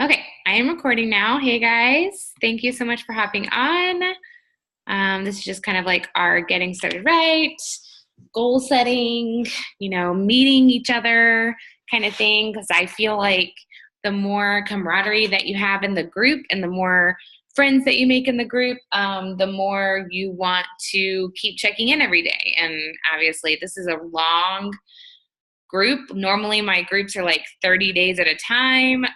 Okay, I am recording now. Hey guys, thank you so much for hopping on. This is just kind of like our getting started right, goal setting, meeting each other kind of thing. Because I feel like the more camaraderie that you have in the group and the more friends that you make in the group, the more you want to keep checking in every day. And obviously, this is a long group. Normally, my groups are like 30 days at a time.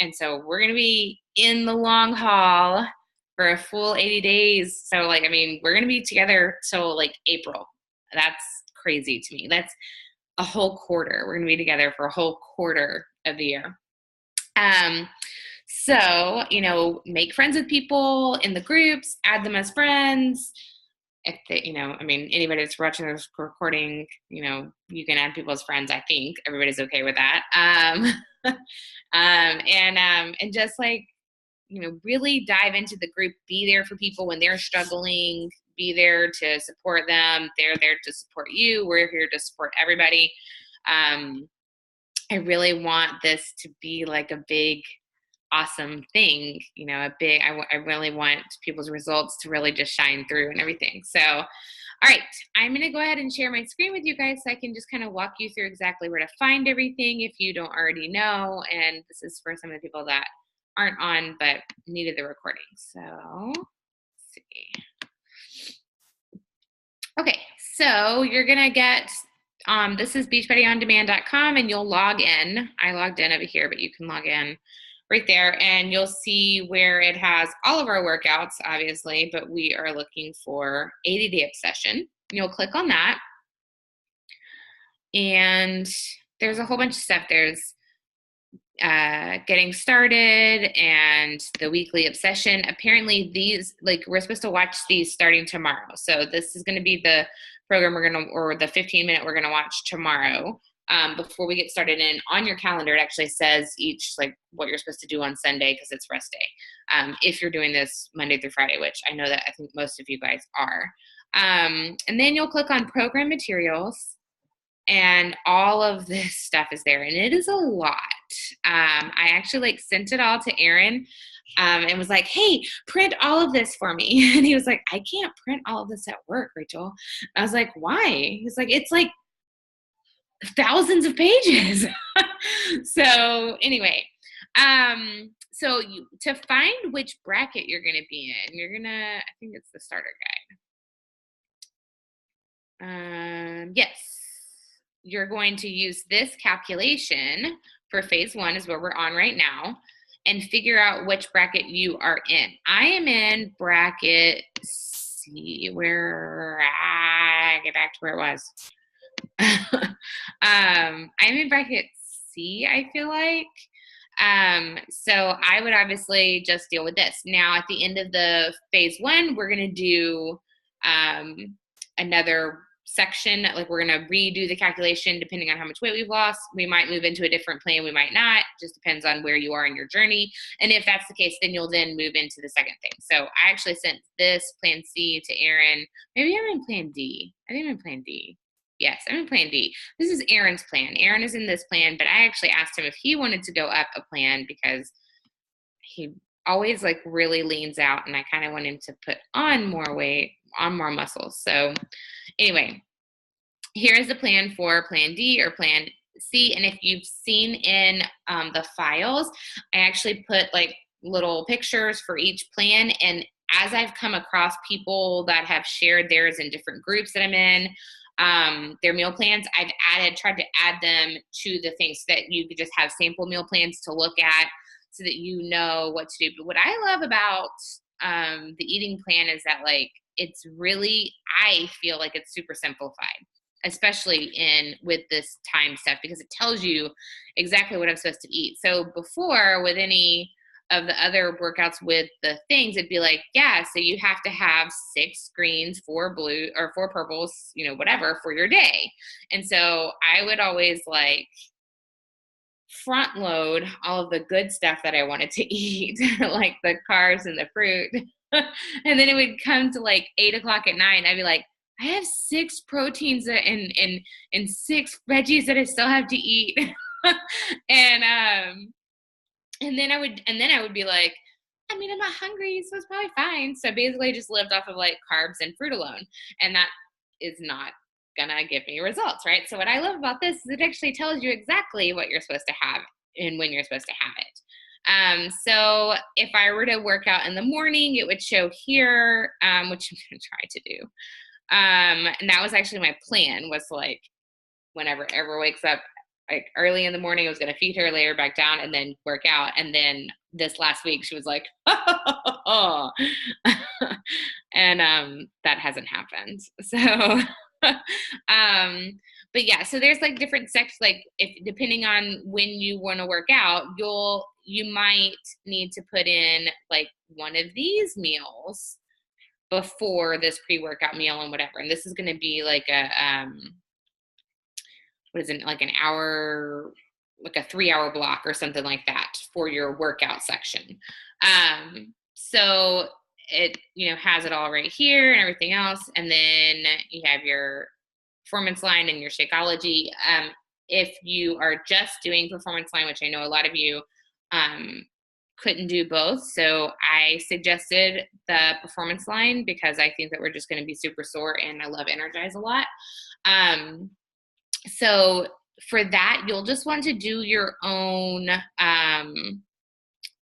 And so we're going to be in the long haul for a full 80 days. So we're going to be together till like April. That's crazy to me. That's a whole quarter. We're going to be together for a whole quarter of the year. So, make friends with people in the groups, add them as friends. If they, anybody that's watching this recording, you can add people as friends. I think everybody's okay with that. And just really dive into the group, be there for people when they're struggling, be there to support them. They're there to support you. We're here to support everybody. I really want this to be like a big, awesome thing, I really want people's results to really just shine through and everything. So, all right, I'm going to go ahead and share my screen with you guys so I can just kind of walk you through exactly where to find everything if you don't already know. And this is for some of the people that aren't on but needed the recording. So, let's see. Okay, so you're going to get, this is beachbuddyondemand.com and you'll log in. I logged in over here, but you can log in right there, and you'll see where it has all of our workouts, obviously, but we are looking for 80-day obsession. You'll click on that, and there's a whole bunch of stuff. There's getting started and the weekly obsession. Apparently these, we're supposed to watch these starting tomorrow. So this is going to be the program or the 15-minute we're going to watch tomorrow. Before we get started, and on your calendar, it actually says each, what you're supposed to do on Sunday because it's rest day. If you're doing this Monday through Friday, which I know that I think most of you guys are. And then you'll click on program materials, and all of this stuff is there, and it is a lot. I actually sent it all to Aaron and was like, hey, print all of this for me. And he was like, I can't print all of this at work, Rachel. I was like, why? He's like, it's like thousands of pages. So anyway, to find which bracket you're going to be in, I think it's the starter guide. Yes, you're going to use this calculation for phase 1 is where we're on right now, and figure out which bracket you are in. I am in bracket C, get back to where it was. I'm in bracket C, I feel like. So I would obviously just deal with this. Now, at the end of the phase 1, we're going to do another section. We're going to redo the calculation depending on how much weight we've lost. We might move into a different plan. We might not. Just depends on where you are in your journey. And if that's the case, then you'll then move into the second thing. So I actually sent this plan C to Aaron. Maybe I'm in plan D. I think I'm in plan D. Yes, I'm in plan D. This is Aaron's plan. Aaron is in this plan, but I actually asked him if he wanted to go up a plan because he always really leans out, and I kind of want him to put on more weight, on more muscles. So anyway, here is the plan for plan D or plan C. And if you've seen in the files, I actually put little pictures for each plan. And as I've come across people that have shared theirs in different groups that I'm in, their meal plans, I've tried to add them to the things so that you could just have sample meal plans to look at so that you know what to do. But what I love about the eating plan is that it's really, I feel like it's super simplified, especially with this time stuff, because it tells you exactly what I'm supposed to eat. So before, with any of the other workouts with the things, it'd be so you have to have 6 greens, 4 blue or 4 purples, whatever for your day. And so I would always front load all of the good stuff that I wanted to eat, like the carbs and the fruit. And then it would come to 8 o'clock at night, and I'd be like, I have 6 proteins and 6 veggies that I still have to eat. And And then I would be like, I mean, I'm not hungry, so it's probably fine. So basically I just lived off of like carbs and fruit alone. And that is not gonna give me results, right? So what I love about this is it actually tells you exactly what you're supposed to have and when you're supposed to have it. So if I were to work out in the morning, it would show here, which I'm gonna try to do. And that was actually my plan, was like whenever ever wakes up like early in the morning, I was going to feed her, lay her back down, and then work out. And then this last week she was like, oh, and that hasn't happened. So but yeah, so there's like different sections, like if depending on when you want to work out, you might need to put in like one of these meals before this pre-workout meal and whatever. And this is going to be like a what is it, like an hour, like a 3-hour block or something like that for your workout section. So it, has it all right here and everything else. And then you have your performance line and your Shakeology. If you are just doing performance line, which I know a lot of you couldn't do both. So I suggested the performance line because I think that we're just going to be super sore, and I love Energize a lot. So for that, you'll just want to do your own,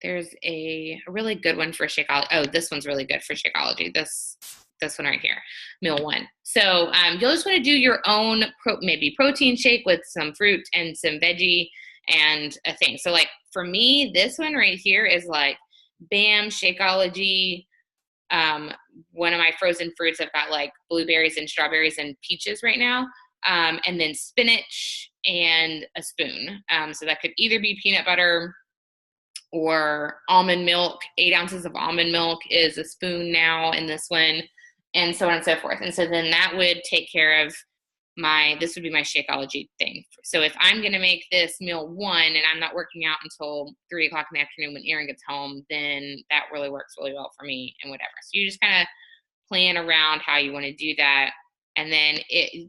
there's a really good one for Shakeology. Oh, this one's really good for Shakeology. This one right here, meal 1. So you'll just want to do your own maybe protein shake with some fruit and some veggie and a thing. So like for me, this one right here is like, bam, Shakeology. One of my frozen fruits, I've got like blueberries and strawberries and peaches right now. And then spinach and a spoon. So that could either be peanut butter or almond milk. 8 ounces of almond milk is a spoon now in this one, and so on and so forth. And so then that would take care of this would be my Shakeology thing. So if I'm going to make this meal 1 and I'm not working out until 3 o'clock in the afternoon when Aaron gets home, then that really works really well for me and whatever. So you just kind of plan around how you want to do that. And then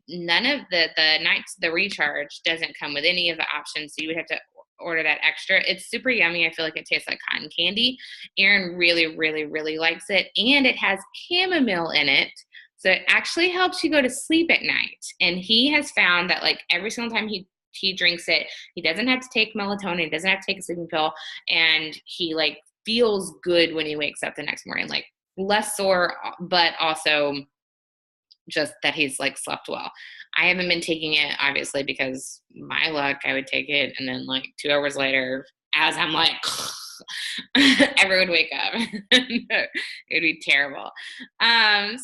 none of the recharge doesn't come with any of the options. So you would have to order that extra. It's super yummy. I feel like it tastes like cotton candy. Aaron really, really, really likes it. And it has chamomile in it. So it actually helps you go to sleep at night. And he has found that like every single time he drinks it, he doesn't have to take melatonin. He doesn't have to take a sleeping pill. And he like feels good when he wakes up the next morning, like less sore, but also just that he's like slept well. I haven't been taking it obviously because my luck, I would take it and then like 2 hours later, as I'm like, everyone would wake up. It would be terrible. And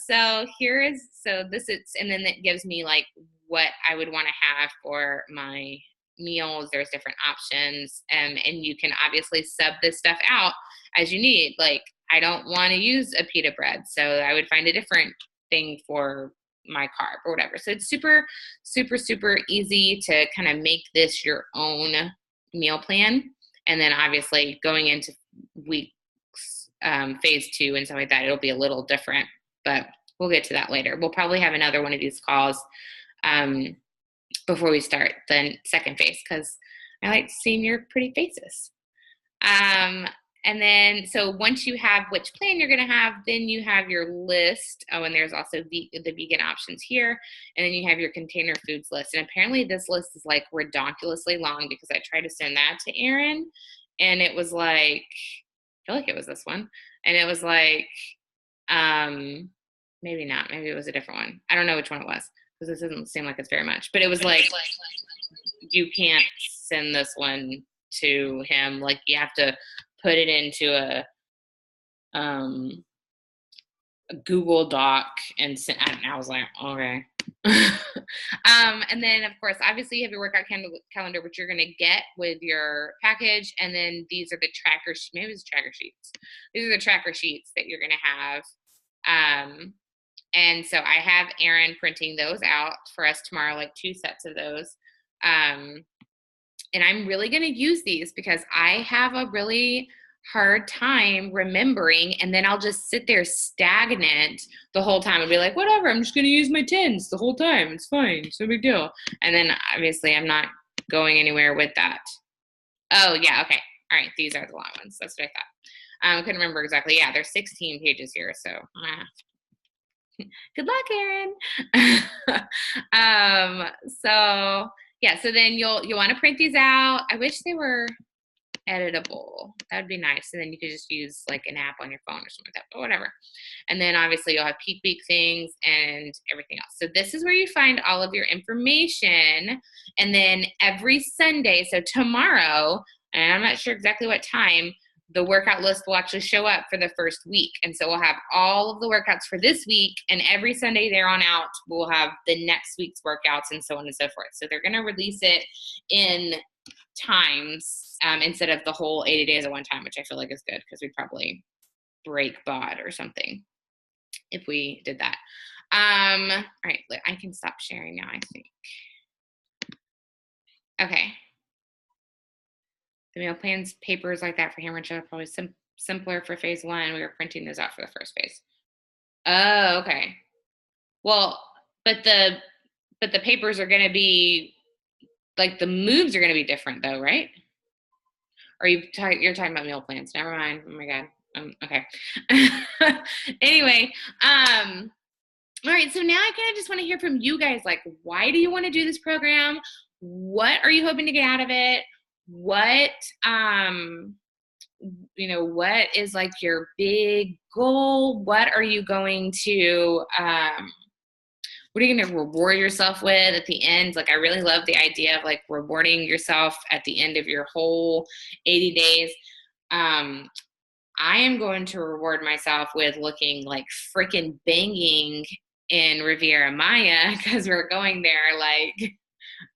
then that gives me like what I would want to have for my meals. There's different options, and you can obviously sub this stuff out as you need. Like I don't want to use a pita bread, so I would find a different thing for my carb or whatever. So it's super, super, super easy to kind of make this your own meal plan. And then obviously going into weeks, phase 2 and stuff like that, it'll be a little different, but we'll get to that later. We'll probably have another one of these calls before we start the second phase, because I like seeing your pretty faces. And then, so once you have which plan you're going to have, then you have your list. Oh, and there's also the vegan options here. And then you have your container foods list. And apparently this list is like redonkulously long because I tried to send that to Aaron and it was like, I feel like it was this one. And it was like, maybe not, maybe it was a different one. I don't know which one it was because this doesn't seem like it's very much, but it was like, you can't send this one to him. Like you have to put it into a Google Doc and send. I was like, okay. And then of course, obviously you have your workout calendar, which you're going to get with your package. And then these are the tracker, maybe it's tracker sheets. These are the tracker sheets that you're going to have. And so I have Aaron printing those out for us tomorrow, like 2 sets of those. And I'm really going to use these because I have a really hard time remembering, and then I'll just sit there stagnant the whole time and be like, whatever, I'm just going to use my 10s the whole time. It's fine. It's no big deal. And then obviously I'm not going anywhere with that. Oh yeah. Okay. All right, these are the long ones. That's what I thought. I couldn't remember exactly. Yeah, there's 16 pages here, so good luck, Erin. So yeah, so then you'll want to print these out. I wish they were editable. That would be nice. And then you could just use like an app on your phone or something like that, but whatever. And then obviously you'll have peak week things and everything else. So this is where you find all of your information. And then every Sunday, so tomorrow, and I'm not sure exactly what time, the workout list will actually show up for the first week. And so we'll have all of the workouts for this week, and every Sunday there on out, we'll have the next week's workouts and so on and so forth. So they're going to release it in times instead of the whole 80 days at one time, which I feel like is good because we'd probably break BOD or something if we did that. All right, I can stop sharing now, I think. Okay. The meal plans, papers like that for Hammer are probably simpler for phase 1. We were printing those out for the first phase. Oh, okay. Well, but the papers are going to be, like, the moves are going to be different though, right? Or you're talking about meal plans. Never mind. Oh my God. Okay. Anyway, all right. So now I kind of just want to hear from you guys. Like, why do you want to do this program? What are you hoping to get out of it? What, what is like your big goal? What are you going to, what are you going to reward yourself with at the end? Like, I really love the idea of like rewarding yourself at the end of your whole 80 days. I am going to reward myself with looking like freaking banging in Riviera Maya because we're going there like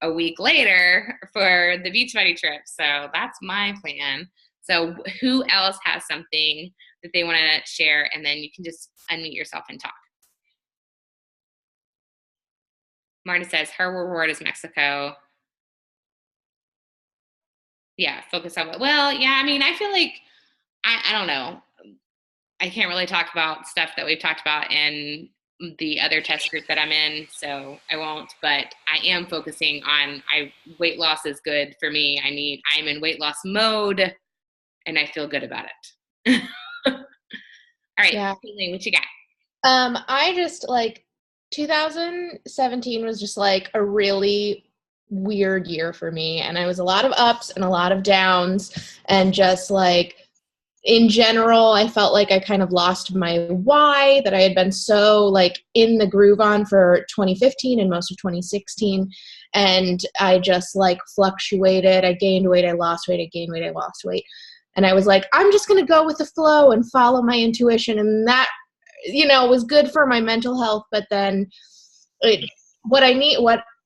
a week later for the Beachbody trip. So that's my plan. So who else has something that they want to share? And then you can just unmute yourself and talk. Marta says her reward is Mexico. Yeah, focus on well, yeah, I mean, I feel like, I don't know. I can't really talk about stuff that we've talked about in the other test group that I'm in, so I won't, but I am focusing on, weight loss is good for me. I'm in weight loss mode, and I feel good about it. All right, yeah. What you got? I just, 2017 was just, a really weird year for me, and I was a lot of ups and a lot of downs, and just, in general, I felt like I kind of lost my why that I had been so in the groove on for 2015 and most of 2016. And I just fluctuated. I gained weight, I lost weight, I gained weight, I lost weight. And I was like, I'm just going to go with the flow and follow my intuition. And that, was good for my mental health. But then what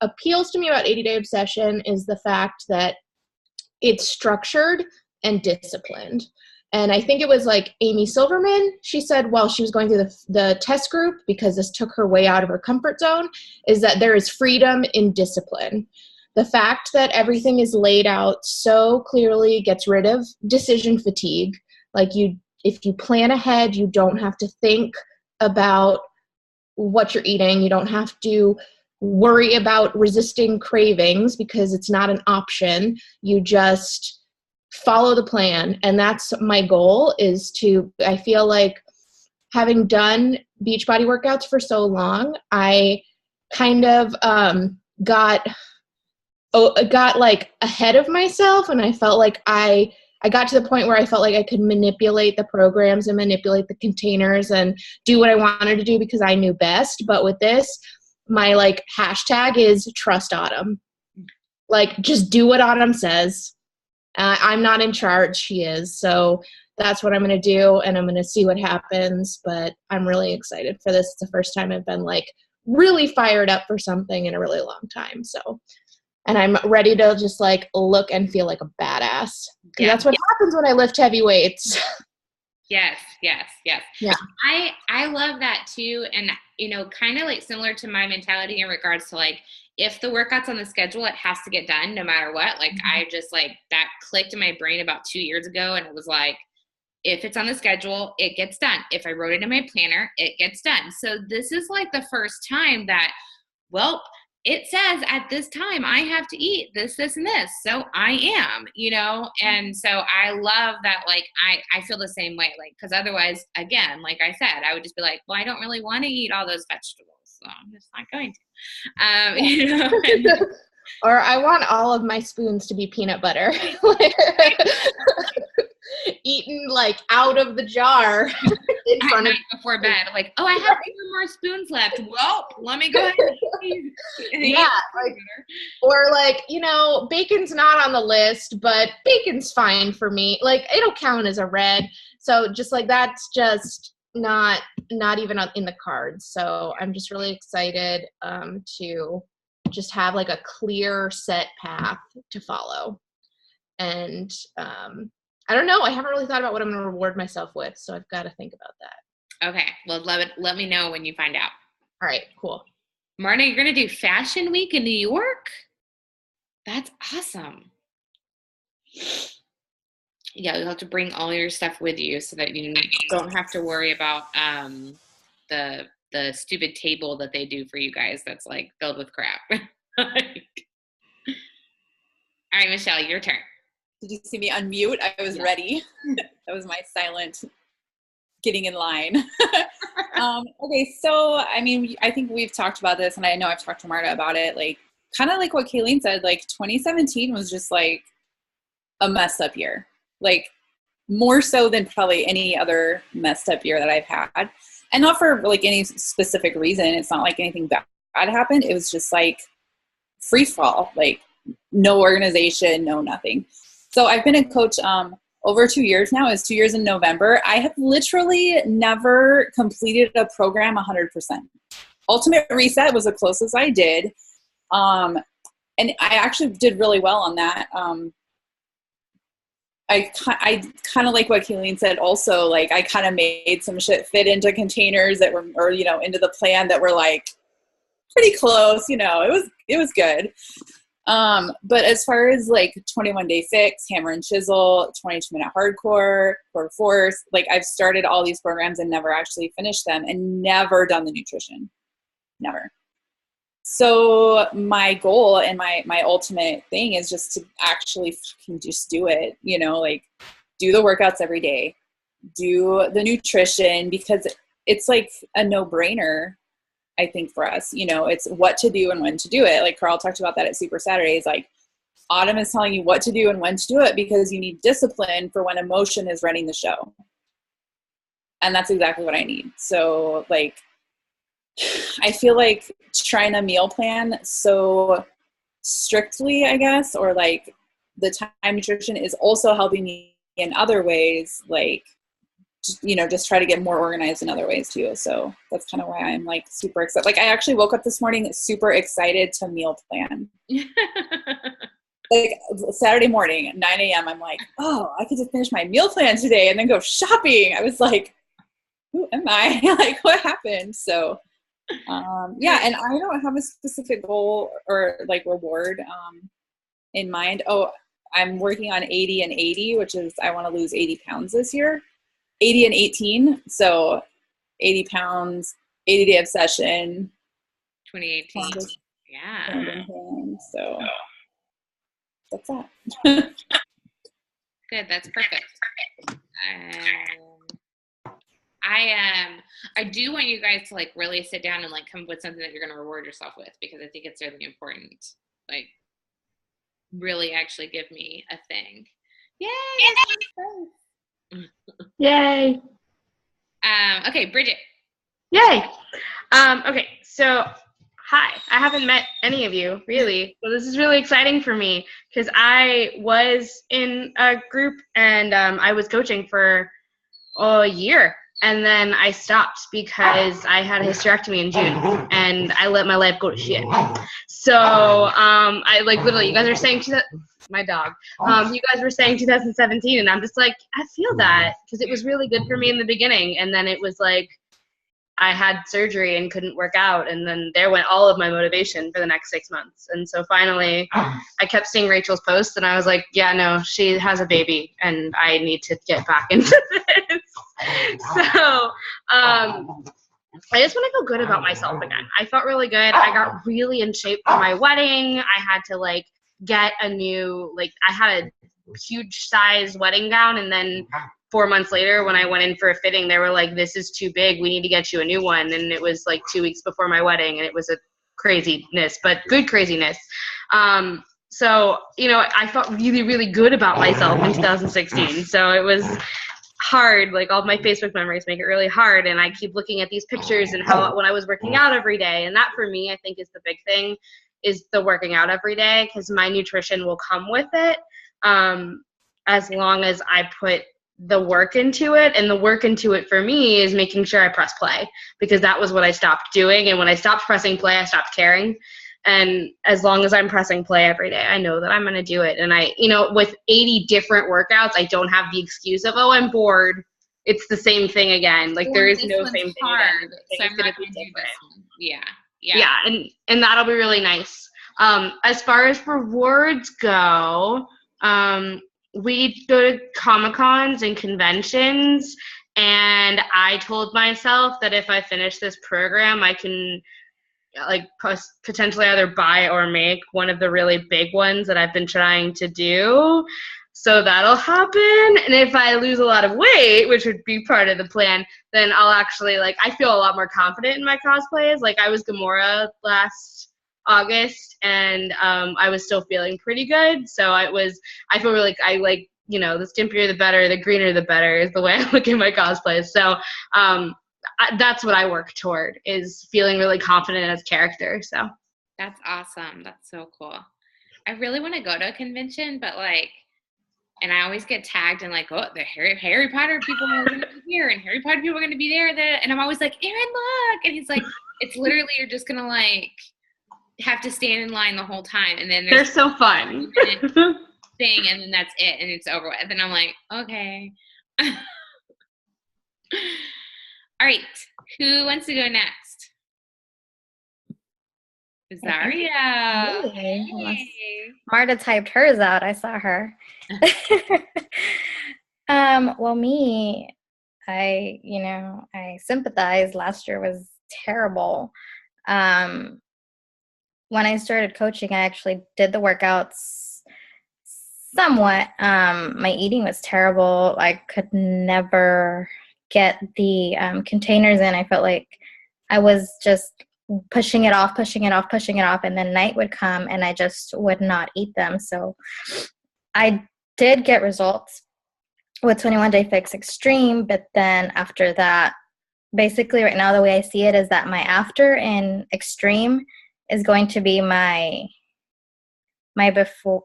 appeals to me about 80 Day Obsession is the fact that it's structured and disciplined. And I think it was Amy Silverman, she said while she was going through the test group, because this took her way out of her comfort zone, is that there is freedom in discipline. The fact that everything is laid out so clearly gets rid of decision fatigue. If you plan ahead, you don't have to think about what you're eating. You don't have to worry about resisting cravings because it's not an option. You just follow the plan. And that's my goal, I feel like having done Beachbody workouts for so long, I kind of got ahead of myself, and I felt like I got to the point where I felt like I could manipulate the programs and manipulate the containers and do what I wanted to do because I knew best. But with this, my hashtag is trust Autumn. Just do what Autumn says. I'm not in charge, she is. So that's what I'm going to do, and I'm going to see what happens. But I'm really excited for this. It's the first time I've been really fired up for something in a really long time. So, and I'm ready to just look and feel like a badass. Because that's what happens when I lift heavy weights. Yes. Yeah. I love that too. And, kind of similar to my mentality in regards to if the workout's on the schedule, it has to get done no matter what. I just that clicked in my brain about 2 years ago. And it was if it's on the schedule, it gets done. If I wrote it in my planner, it gets done. So this is the first time that, it says at this time I have to eat this, this, and this. So I am, and so I love that. Like, I feel the same way, like, cause otherwise, again, like I said, I would just be like, well, I don't really want to eat all those vegetables. So I'm just not going to, Or I want all of my spoons to be peanut butter. Eaten like out of the jar in front of before bed. Like, oh, I have 4 more spoons left. Well, let me go ahead and yeah, or like, bacon's not on the list, but bacon's fine for me. Like, it'll count as a red. So just like, that's just not even in the cards. So I'm just really excited to just have like a clear set path to follow. And I don't know. I haven't really thought about what I'm going to reward myself with, so I've got to think about that. Okay. Well, let me know when you find out. All right, cool. Marna, you're going to do Fashion Week in New York? That's awesome. Yeah, you'll have to bring all your stuff with you so that you don't have to worry about the stupid table that they do for you guys that's like filled with crap. All right, Michelle, your turn. Did you see me unmute? I was ready. That was my silent getting in line. Okay, so I mean, I think we've talked about this, and I know I've talked to Marta about it. Like, kind of like what Kayleen said. Like, 2017 was just like a messed up year. Like, more so than probably any other messed up year that I've had, and not for like any specific reason. It's not like anything bad happened. It was just like free fall. Like, no organization, no nothing. So I've been a coach over 2 years now. It's 2 years in November. I have literally never completed a program 100%. Ultimate Reset was the closest I did. And I actually did really well on that. I kind of like what Kayleen said also, like I kind of made some shit fit into containers that were, or, into the plan that were like pretty close, it was good. But as far as like 21 Day Fix, Hammer and Chisel, 22-minute hardcore, Core Force, like I've started all these programs and never actually finished them and never done the nutrition. Never. So my goal and my ultimate thing is just to actually fucking just do it, like do the workouts every day, do the nutrition, because it's like a no-brainer. I think for us, it's what to do and when to do it. Like Carl talked about that at Super Saturdays. Like Autumn is telling you what to do and when to do it because you need discipline for when emotion is running the show. And that's exactly what I need. So like, I feel like trying a meal plan so strictly, I guess, or like the time nutrition is also helping me in other ways, like, just try to get more organized in other ways too. So that's kind of why I'm like super excited. Like I actually woke up this morning super excited to meal plan. Like Saturday morning at 9 a.m. I'm like, oh, I could just finish my meal plan today and then go shopping. I was like, who am I? Like what happened? So yeah, and I don't have a specific goal or like reward in mind. Oh, I'm working on 80 and 80, which is I want to lose 80 pounds this year. 80 and 18, so 80 pounds, 80-day obsession. 2018. Yeah. So that's that. Good. That's perfect. I do want you guys to like really sit down and like come up with something that you're going to reward yourself with, because I think it's really important. Like, really actually give me a thing. Yay! Yay. Okay, Bridget. Yay. Okay, so hi. I haven't met any of you, really. So this is really exciting for me because I was in a group and I was coaching for a year. And then I stopped because I had a hysterectomy in June and I let my life go to shit. So I like literally, you guys are saying my dog. You guys were saying 2017, and I'm just like, I feel that because it was really good for me in the beginning, and then it was like I had surgery and couldn't work out, and then there went all of my motivation for the next 6 months. And so finally, I kept seeing Rachel's posts, and I was like, yeah, no, she has a baby, and I need to get back into this. So I just want to feel good about myself again. I felt really good. I got really in shape for my wedding. I had to like get a new, like I had a huge size wedding gown, and then 4 months later when I went in for a fitting, they were like, this is too big. We need to get you a new one. And it was like 2 weeks before my wedding, and it was a craziness, but good craziness. So, I felt really, really good about myself in 2016. So it was hard. Like all of my Facebook memories make it really hard. And I keep looking at these pictures and how when I was working out every day. And that for me, I think is the big thing, is the working out every day, because my nutrition will come with it as long as I put the work into it. And the work into it for me is making sure I press play, because that was what I stopped doing. And when I stopped pressing play, I stopped caring. And as long as I'm pressing play every day, I know that I'm going to do it. And with 80 different workouts, I don't have the excuse of, oh, I'm bored. It's the same thing again. Like there is no same thing again. So I'm not going to do this one. Yeah. Yeah. And that'll be really nice. As far as rewards go, we go to Comic-Cons and conventions, and I told myself that if I finish this program, I can like potentially either buy or make one of the really big ones that I've been trying to do. So that'll happen. And if I lose a lot of weight, which would be part of the plan, then I'll actually I feel a lot more confident in my cosplays. Like I was Gamora last August, and I was still feeling pretty good. So I feel really, the stimpier the better, the greener the better is the way I look at my cosplays. So that's what I work toward, is feeling really confident as character. So that's awesome. That's so cool. I really want to go to a convention, but and I always get tagged and the Harry Potter people are going to be here, and Harry Potter people are going to be there. And I'm always like, Aaron, look. And he's like, it's literally, you're just going to have to stand in line the whole time. And then they're so fun. Thing, and then that's it. And it's over with. And then I'm like, okay. All right, who wants to go next? Zaria. Hey. Marta typed hers out. I saw her. Well, me, I sympathize. Last year was terrible. When I started coaching, I actually did the workouts somewhat. My eating was terrible. I could never get the containers in. I felt like I was just pushing it off, and then night would come and I just would not eat them. So I did get results with 21 Day Fix Extreme, but then after that, basically right now the way I see it is that my after in Extreme is going to be my before.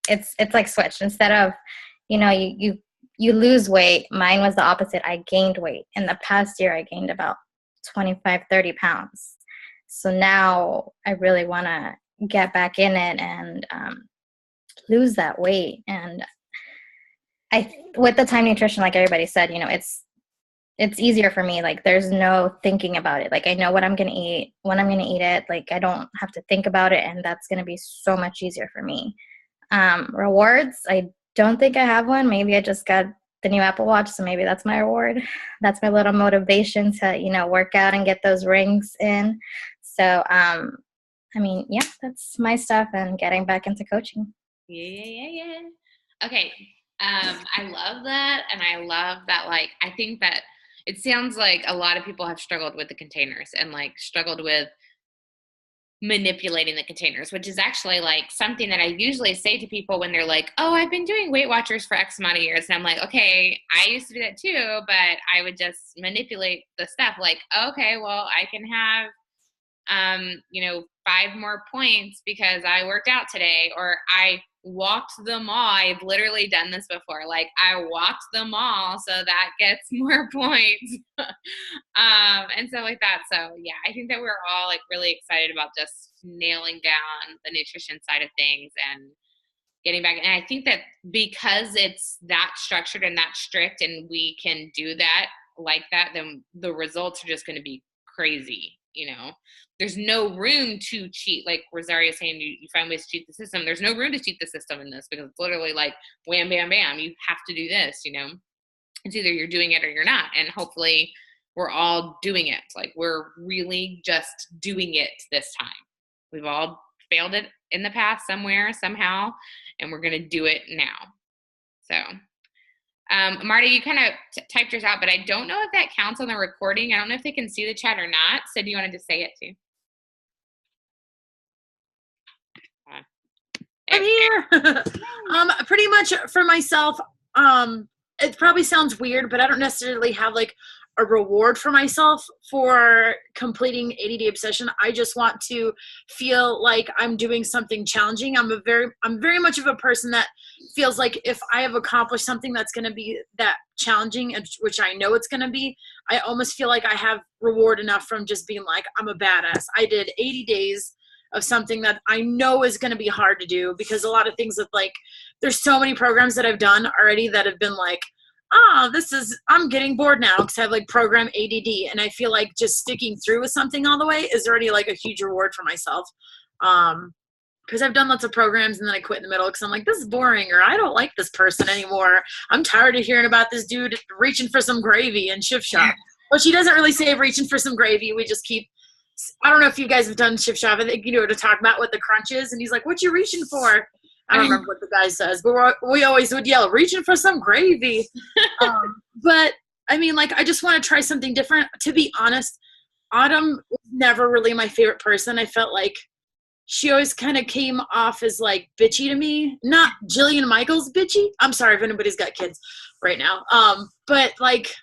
It's like switched. Instead of you lose weight, mine was the opposite. I gained weight. In the past year, I gained about 25-30 pounds. So now I really want to get back in it and lose that weight. And with the time nutrition, like everybody said, it's easier for me. Like there's no thinking about it. Like I know what I'm going to eat, when I'm going to eat it. Like I don't have to think about it, and that's going to be so much easier for me. Rewards, I don't think I have one. Maybe I just got the new Apple Watch, so maybe that's my reward. That's my little motivation to, work out and get those rings in. So, that's my stuff and getting back into coaching. Yeah. Okay. I love that. And I love that, I think that it sounds like a lot of people have struggled with the containers and struggled with manipulating the containers, which is actually something that I usually say to people when they're like, oh, I've been doing Weight Watchers for X amount of years. And I'm like, okay, I used to do that too, but I would just manipulate the stuff. Okay, well, I can have, 5 more points because I worked out today, or I walked the mall. I've literally done this before. I walked the mall, so that gets more points. And stuff like that. So yeah, I think that we're all really excited about just nailing down the nutrition side of things and getting back. And I think that because it's that structured and that strict, and we can do that then the results are just going to be crazy. There's no room to cheat. Like Rosario saying, you find ways to cheat the system. There's no room to cheat the system in this, because it's literally wham, bam, bam. You have to do this, It's either you're doing it or you're not. And hopefully we're all doing it. Like, we're really just doing it this time. We've all failed it in the past somewhere, somehow, and we're going to do it now. So, Marta, you kind of typed yours out, but I don't know if that counts on the recording. I don't know if they can see the chat or not. So do you want to just say it too? I'm here. Pretty much for myself, it probably sounds weird, but I don't necessarily have like a reward for myself for completing 80-day obsession. I just want to feel like I'm doing something challenging. I'm very much of a person that feels like if I have accomplished something that's going to be that challenging, which I know it's going to be, I almost feel like I have reward enough from just being like, I'm a badass. I did 80 days of something that I know is going to be hard to do, because a lot of things that, like, there's so many programs that I've done already that have been like, I'm getting bored now because I have like program ADD, and I feel like just sticking through with something all the way is already like a huge reward for myself. Because I've done lots of programs and then I quit in the middle because I'm like, this is boring, or I don't like this person anymore. I'm tired of hearing about this dude reaching for some gravy in shift shop. Well, she doesn't really say reaching for some gravy. We just keep, I don't know if you guys have done shift shop. I think, to talk about what the crunch is. And he's like, what you reaching for? I don't remember what the guy says, but we always would yell, reaching for some gravy. But I mean, like, I just want to try something different. To be honest, Autumn was never really my favorite person. I felt like she always kind of came off as like bitchy to me. Not Jillian Michaels bitchy. I'm sorry if anybody's got kids right now. But like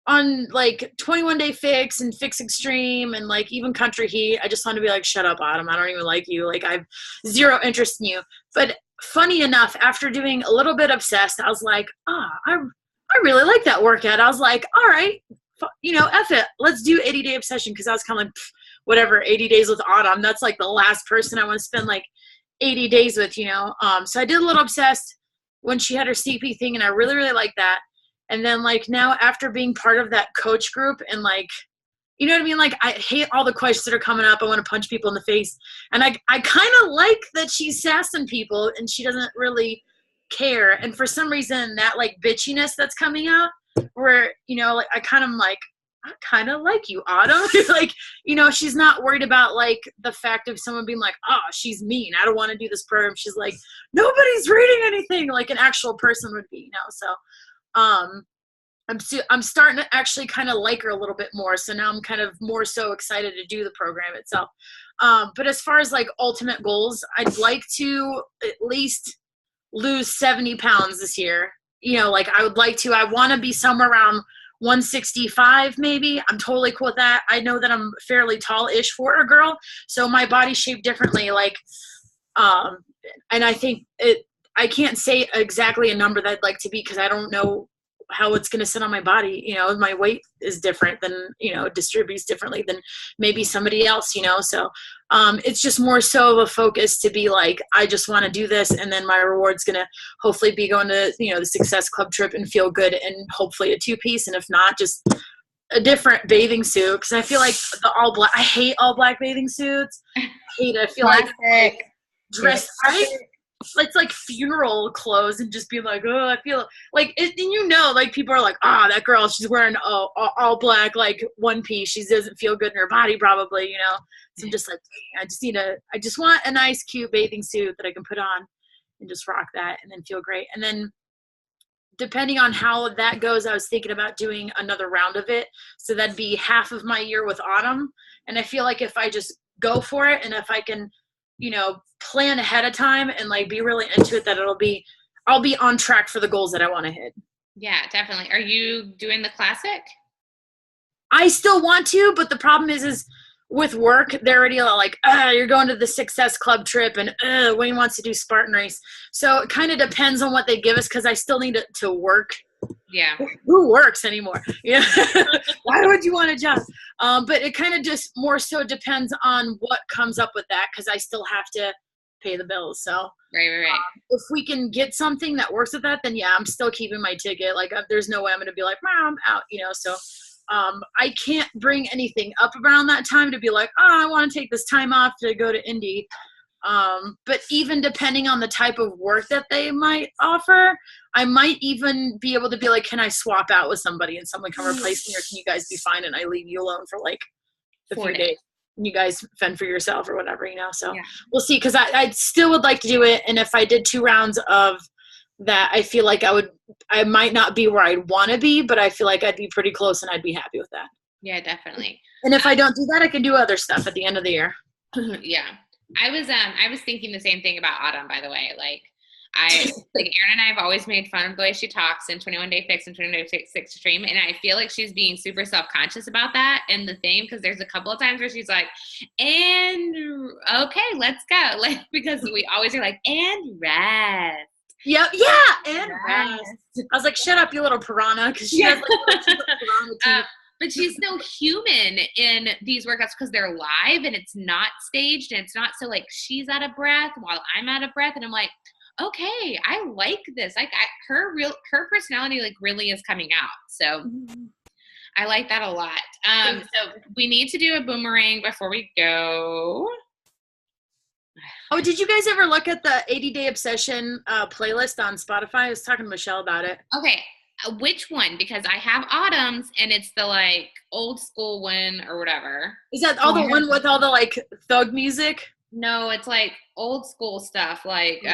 on like 21 Day Fix and Fix Extreme and like even Country Heat, I just want to be like, shut up, Autumn. I don't even like you. Like, I have zero interest in you. But funny enough, after doing a little bit Obsessed, I was like, I really like that workout. I was like, all right, F it. Let's do 80-day obsession. Because I was kind of like, whatever, 80 days with Autumn. That's like the last person I want to spend like 80 days with, So I did a little Obsessed when she had her CP thing, and I really, really liked that. And then like now, after being part of that coach group and like, you know what I mean? Like, I hate all the questions that are coming up. I want to punch people in the face. And I kind of like that she's sassing people and she doesn't really care. And for some reason, that like bitchiness that's coming out where, like, I kind of like you, Autumn. Like, she's not worried about like the fact of someone being like, oh, she's mean, I don't want to do this program. She's like, nobody's reading anything like an actual person would be, So, I'm starting to actually kind of like her a little bit more. So now I'm kind of more so excited to do the program itself. But as far as like ultimate goals, I'd like to at least lose 70 pounds this year. Like, I want to be somewhere around 165 maybe. I'm totally cool with that. I know that I'm fairly tall-ish for a girl, so my body's shaped differently. Like, and I think I can't say exactly a number that I'd like to be because I don't know how it's going to sit on my body. My weight is different than, distributes differently than maybe somebody else, So it's just more so of a focus to be like, I just want to do this. And then my reward's going to hopefully be going to, the Success Club trip and feel good, and hopefully a 2-piece. And if not, just a different bathing suit. Cause I feel like the all black, I hate all black bathing suits. I hate it. I feel like dressed, it's like funeral clothes, and just be like, oh, I feel like it, and like people are like, that girl, she's wearing all black, like one piece. She doesn't feel good in her body, probably, So I'm just like, I just want a nice, cute bathing suit that I can put on and just rock that and then feel great. And then depending on how that goes, I was thinking about doing another round of it. So that'd be half of my year with Autumn. And I feel like if I just go for it, and if I can, plan ahead of time and like be really into it, that I'll be on track for the goals that I want to hit. Yeah, definitely. Are you doing the classic? I still want to, but the problem is with work, they're already like, you're going to the Success Club trip, and Wayne wants to do Spartan race. So it kind of depends on what they give us, because I still need to work. Yeah. Who works anymore? Yeah. Why would you want a job? But it kind of just more so depends on what comes up with that, because I still have to pay the bills. So right. If we can get something that works with that, then yeah, I'm still keeping my ticket. Like, there's no way I'm going to be like, I'm out, So I can't bring anything up around that time to be like, I want to take this time off to go to Indy. But even depending on the type of work that they might offer, I might even be able to be like, can I swap out with somebody and someone can replace me, or can you guys be fine and I leave you alone for like a 4 few days. days? And you guys fend for yourself or whatever, So Yeah. we'll see. Because I still would like to do it. And if I did 2 rounds of that, I feel like I might not be where I'd want to be, but I feel like I'd be pretty close and I'd be happy with that. Yeah, definitely. And if I don't do that, I can do other stuff at the end of the year. Yeah. I was thinking the same thing about Autumn, by the way. Like Erin and I have always made fun of the way she talks in 21 Day Fix and 21 Day Fix Extreme, and I feel like she's being super self-conscious about that in the theme, because there's a couple of times where she's like, and okay, let's go. Like, because we always are like, and rest. Yep. Yeah. And rest. I was like, shut up, you little piranha. Because she has like piranha teeth. But she's so human in these workouts because they're live and it's not staged, and it's not so like she's out of breath while I'm out of breath, and I'm like, okay, I like this. Like her personality like really is coming out. So I like that a lot. So we need to do a boomerang before we go. Oh, did you guys ever look at the 80 Day Obsession playlist on Spotify? I was talking to Michelle about it. Okay. Which one? Because I have Autumn's and it's the like old school one or whatever. Is that all the one with all the like thug music? No, it's like old school stuff, like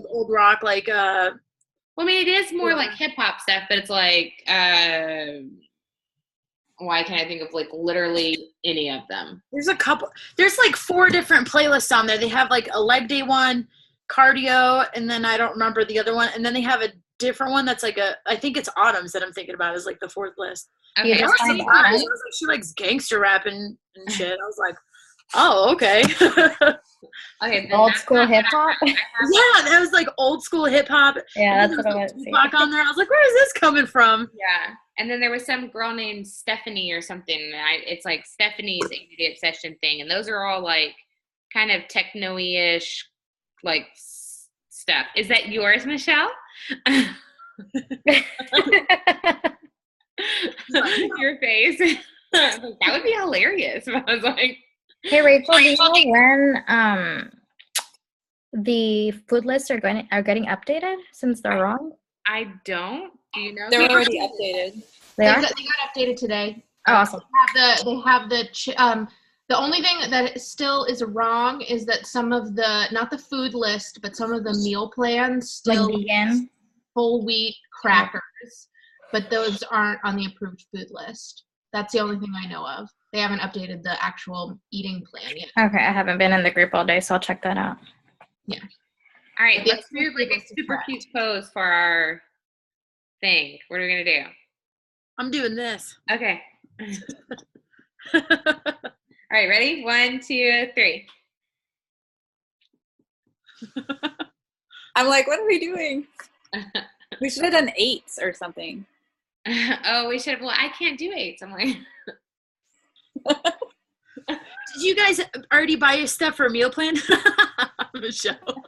old rock, like well, I mean, it is more like hip hop stuff, but it's like why can't I think of like literally any of them? There's a couple. There's like 4 different playlists on there. They have like a leg day one, cardio, and then I don't remember the other one. And then they have a different one that's like I think it's Autumn's that I'm thinking about is like the 4th list. Okay. I was like, she likes gangster rap and shit. I was like, oh, okay. Okay. Old school hip hop. Yeah, that was like old school hip hop. Yeah, that's what I was Tupac on there. I was like, where is this coming from? Yeah. And then there was some girl named Stephanie or something. It's like Stephanie's 80 Day Obsession thing. And those are all like kind of techno-ish like stuff. Is that yours, Michelle? Your face. That would be hilarious. I was like, hey Rachel, do you know when the food lists are getting updated since they're wrong? I don't. Do you know? They're already updated. They got updated today. Oh, awesome. They have the only thing that still is wrong is that some of not the food list, but some of the meal plans still like vegan whole wheat crackers, but those aren't on the approved food list. That's the only thing I know of. They haven't updated the actual eating plan yet. Okay, I haven't been in the group all day, so I'll check that out. Yeah. All right, let's do like a super cute pose for our thing. What are we gonna do? I'm doing this. Okay. All right, ready? 1, 2, 3. I'm like, what are we doing? We should have done 8s or something. Oh, we should. Well, I can't do 8s. I'm like. Did you guys already buy your stuff for a meal plan? Michelle.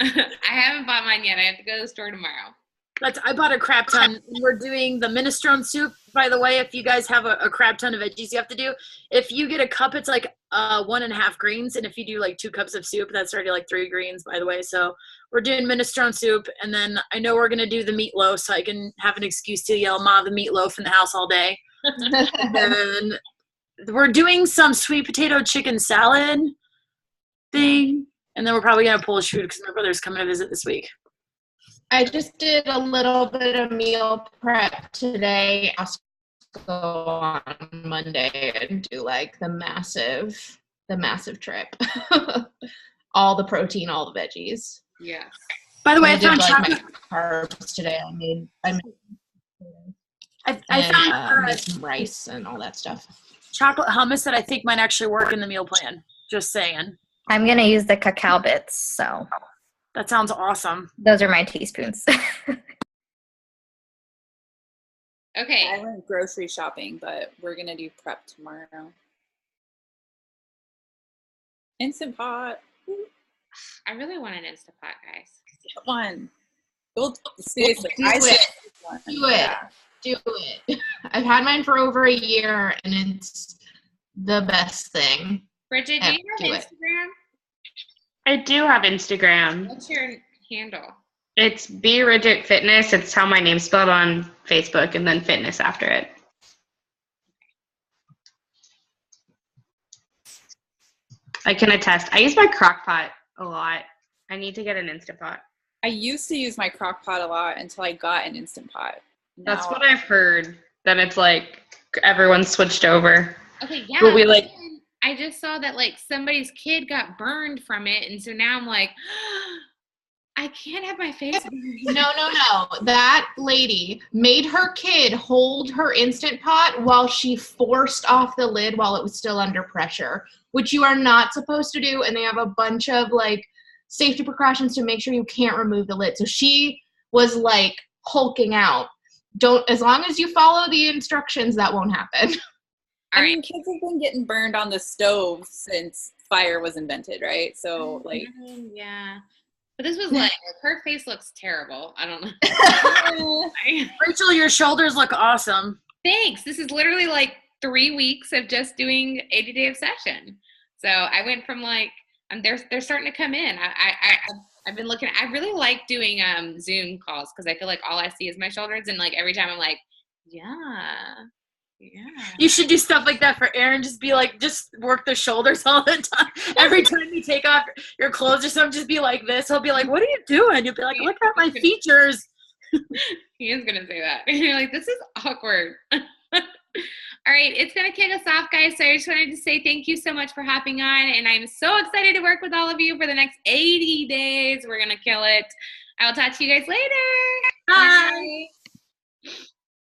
I haven't bought mine yet. I have to go to the store tomorrow. I bought a crap ton. We're doing the minestrone soup, by the way. If you guys have a crap ton of veggies you have to do, if you get a cup, it's like 1.5 greens. And if you do like 2 cups of soup, that's already like 3 greens, by the way. So we're doing minestrone soup. And then I know we're going to do the meatloaf so I can have an excuse to yell, Ma, the meatloaf in the house all day. And then we're doing some sweet potato chicken salad thing. And then we're probably going to pull a shoot because my brother's coming to visit this week. I just did a little bit of meal prep today. I'll go on Monday and do like the massive trip. All the protein, all the veggies. Yeah. By the way, I did found chocolate carbs today. I found made some rice and all that stuff. Chocolate hummus that I think might actually work in the meal plan. Just saying. I'm going to use the cacao bits, so. That sounds awesome. Those are my teaspoons. Okay. I went grocery shopping, but we're going to do prep tomorrow. Instant Pot. I really want an Instant Pot, guys. Get one. Seriously. Do it. I've had mine for over a year, and it's the best thing. Bridget, do you have Instagram? I do have Instagram. What's your handle? It's Be Rigid Fitness. It's how my name's spelled on Facebook, and then fitness after it. I can attest. I use my crock pot a lot. I need to get an Instant Pot. I used to use my crock pot a lot until I got an Instant Pot. That's what I've heard. Then it's like everyone's switched over. Okay, yeah. But we like. I just saw that like somebody's kid got burned from it, and so now I'm like, I can't have my face burned. No. That lady made her kid hold her Instant Pot while she forced off the lid while it was still under pressure, which you are not supposed to do. And they have a bunch of like safety precautions to make sure you can't remove the lid. So she was like hulking out. As long as you follow the instructions, that won't happen. I mean, kids have been getting burned on the stove since fire was invented, right? So, like, yeah. But this was like, her face looks terrible. I don't know. Rachel, your shoulders look awesome. Thanks. This is literally like 3 weeks of just doing 80-day obsession. So I went from like, they're starting to come in. I've been looking. I really like doing Zoom calls because I feel like all I see is my shoulders, and like every time I'm like, yeah. You should do stuff like that for Aaron. Just be like, just work the shoulders all the time. Every time you take off your clothes or something, just be like this. He'll be like, what are you doing? You'll be like, look at my features. He is going to say that. You're like, this is awkward. All right, it's going to kick us off, guys. So I just wanted to say thank you so much for hopping on. And I'm so excited to work with all of you for the next 80 days. We're going to kill it. I will talk to you guys later. Bye.